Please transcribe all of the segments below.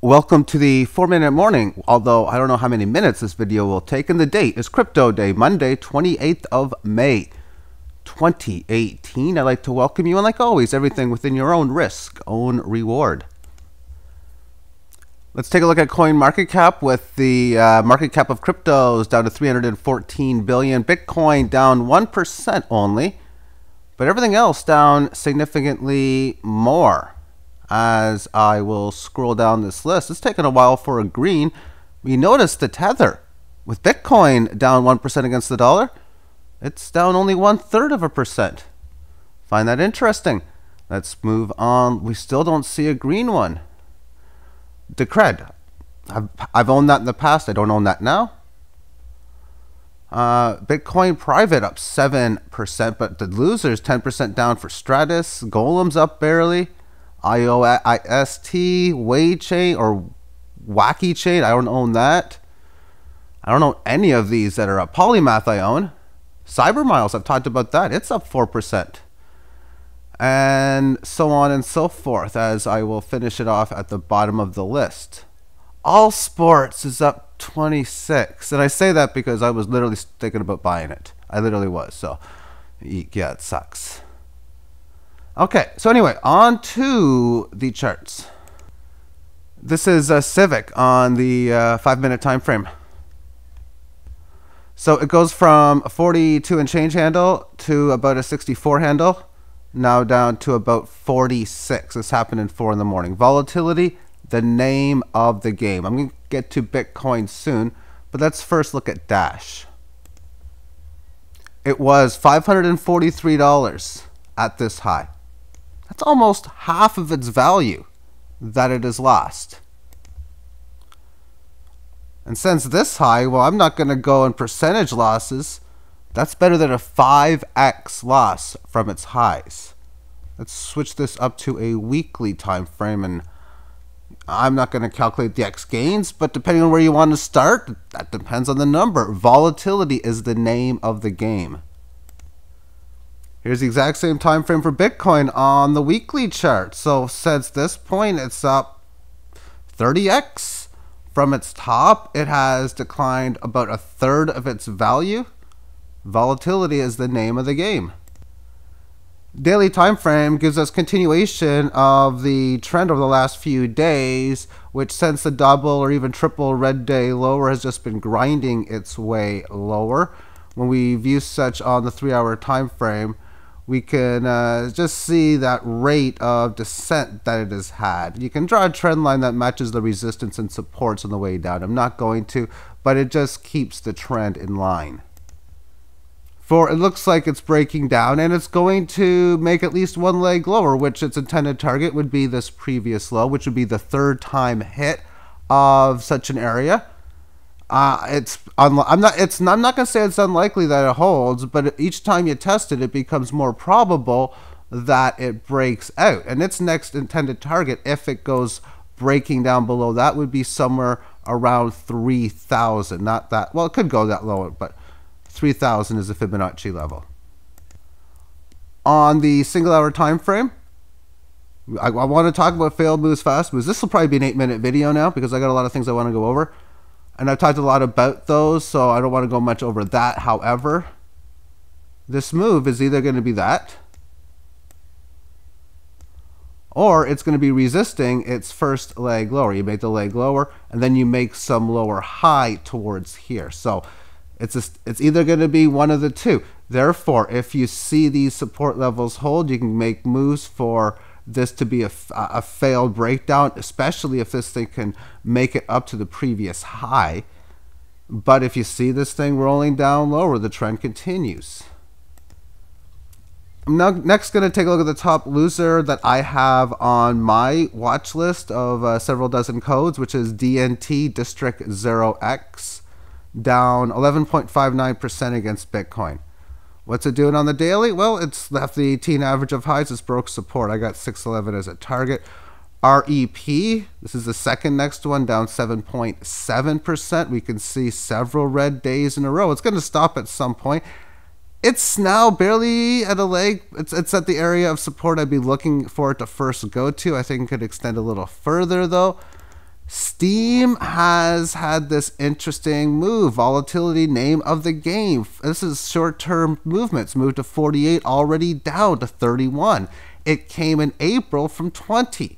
Welcome to the 4-minute morning, although I don't know how many minutes this video will take, and the date is Crypto Day, Monday, 28th of May, 2018. I'd like to welcome you, and like always, everything within your own risk, own reward. Let's take a look at coin market cap with the market cap of cryptos down to 314 billion, Bitcoin down 1% only, but everything else down significantly more. As I will scroll down this list, it's taken a while for a green. We notice the tether with Bitcoin down 1% against the dollar. It's down only 1/3%. Find that interesting. Let's move on. We still don't see a green one. Decred. I've owned that in the past. I don't own that now. Bitcoin private up 7%, but the losers 10% down for Stratus. Golem's up barely. IOST, Wade Chain, or Wacky Chain, I don't own that. I don't own any of these that are up. Polymath I own. Cybermiles, I've talked about that. It's up 4%. And so on and so forth, as I will finish it off at the bottom of the list. All Sports is up 26. And I say that because I was literally thinking about buying it. I literally was. So, yeah, it sucks. Okay, so anyway, on to the charts. This is Civic on the 5-minute time frame. So it goes from a 42 and change handle to about a 64 handle, now down to about 46. This happened in 4 in the morning. Volatility, the name of the game. I'm going to get to Bitcoin soon, but let's first look at Dash. It was $543 at this high. That's almost half of its value that it has lost. And since this high, well, I'm not going to go in percentage losses. That's better than a 5x loss from its highs. Let's switch this up to a weekly time frame, and I'm not going to calculate the X gains, but depending on where you want to start, that depends on the number. Volatility is the name of the game. Here's the exact same time frame for Bitcoin on the weekly chart. So since this point, it's up 30x. From its top, it has declined about 1/3 of its value. Volatility is the name of the game. Daily time frame gives us continuation of the trend over the last few days, which since the double or even triple red day lower has just been grinding its way lower. When we view such on the 3-hour time frame, we can just see that rate of descent that it has had. You can draw a trend line that matches the resistance and supports on the way down. I'm not going to, but it just keeps the trend in line. For it looks like it's breaking down, and it's going to make at least one leg lower, which its intended target would be this previous low, which would be the 3rd time hit of such an area. I'm not going to say it's unlikely that it holds, but each time you test it, it becomes more probable that it breaks out. And its next intended target, if it goes breaking down below that, would be somewhere around 3,000. Not that, well, it could go that low, but 3,000 is the Fibonacci level. On the single-hour time frame, I want to talk about failed moves, fast moves. This will probably be an 8-minute video now because I got a lot of things I want to go over. And I've talked a lot about those, so I don't want to go much over that. However, this move is either going to be that, or it's going to be resisting its first leg lower. You make the leg lower, and then you make some lower high towards here. So it's either going to be one of the two. Therefore, if you see these support levels hold, you can make moves for this to be a failed breakdown, especially if this thing can make it up to the previous high. But if you see this thing rolling down lower, the trend continues. I'm now next going to take a look at the top loser that I have on my watch list of several dozen codes, which is DNT District 0x, down 11.59% against Bitcoin. What's it doing on the daily? Well, it's left the 18 average of highs. It's broke support. I got 611 as a target. REP, this is the second next one, down 7.7%. We can see several red days in a row. It's going to stop at some point. It's now barely at a leg. It's at the area of support I'd be looking for it to first go to. I think it could extend a little further though. Steam has had this interesting move. Volatility, name of the game. This is short-term movements. Moved to 48, already down to 31. It came in April from 20.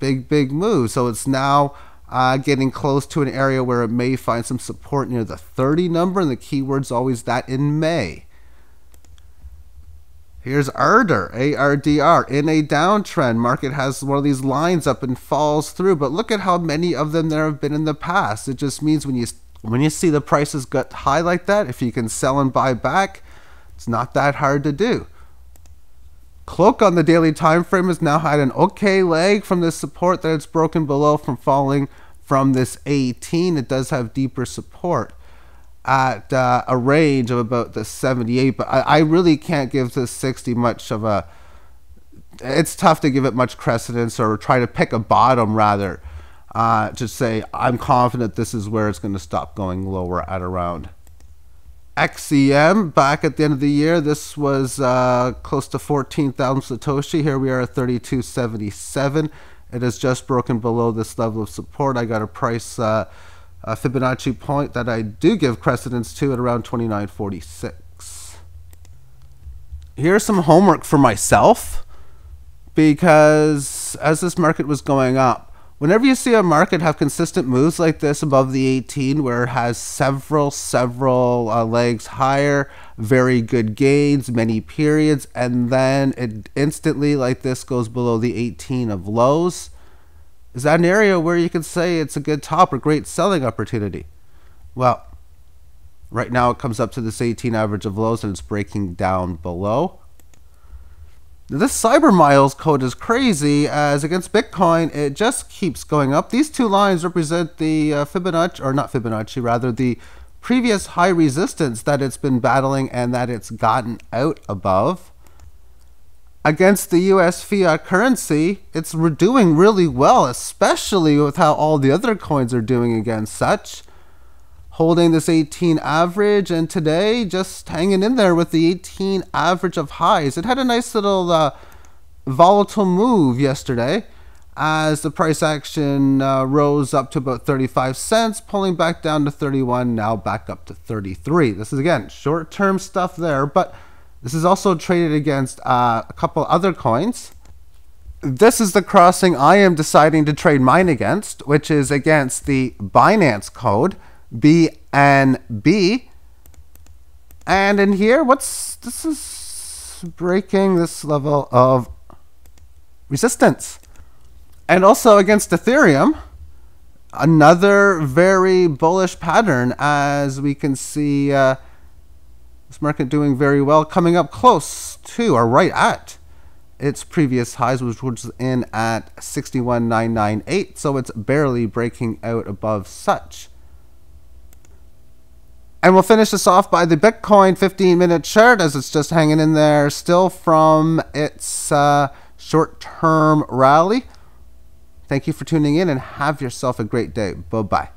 Big move. So it's now getting close to an area where it may find some support near the 30 number, and the keyword's always that in May. Here's ARDR, ARDR, in a downtrend. Market has one of these lines up and falls through, but look at how many of them there have been in the past. It just means when you see the prices get high like that, if you can sell and buy back, it's not that hard to do. Cloak on the daily time frame has now had an okay leg from this support that it's broken below from falling from this 18. It does have deeper support at a range of about the 78, but I really can't give this 60 much of a, it's tough to give it much precedence or try to pick a bottom rather. Just say I'm confident this is where it's going to stop going lower at around. XEM back at the end of the year, this was close to 14,000 Satoshi. Here we are at 32.77. It has just broken below this level of support. I got a price Fibonacci point that I do give precedence to at around 29.46. Here's some homework for myself, because as this market was going up, whenever you see a market have consistent moves like this above the 18, where it has several legs higher, very good gains, many periods, and then it instantly like this goes below the 18 of lows, is that an area where you can say it's a good top or great selling opportunity? Well, right now it comes up to this 18 average of lows and it's breaking down below. This Cyber Miles code is crazy, as against Bitcoin, it just keeps going up. These two lines represent the Fibonacci, or not Fibonacci, rather the previous high resistance that it's been battling and that it's gotten out above. Against the US fiat currency, it's doing really well, especially with how all the other coins are doing against such. Holding this 18 average, and today just hanging in there with the 18 average of highs. It had a nice little volatile move yesterday as the price action rose up to about 35 cents, pulling back down to 31, now back up to 33. This is, again, short-term stuff there, but this is also traded against a couple other coins. This is the crossing I am deciding to trade mine against, which is against the Binance code, BNB. And in here, this is breaking this level of resistance. And also against Ethereum, another very bullish pattern, as we can see this market doing very well, coming up close to or right at its previous highs, which was in at 61.998. So it's barely breaking out above such. And we'll finish this off by the Bitcoin 15-minute chart, as it's just hanging in there still from its short-term rally. Thank you for tuning in and have yourself a great day. Bye-bye.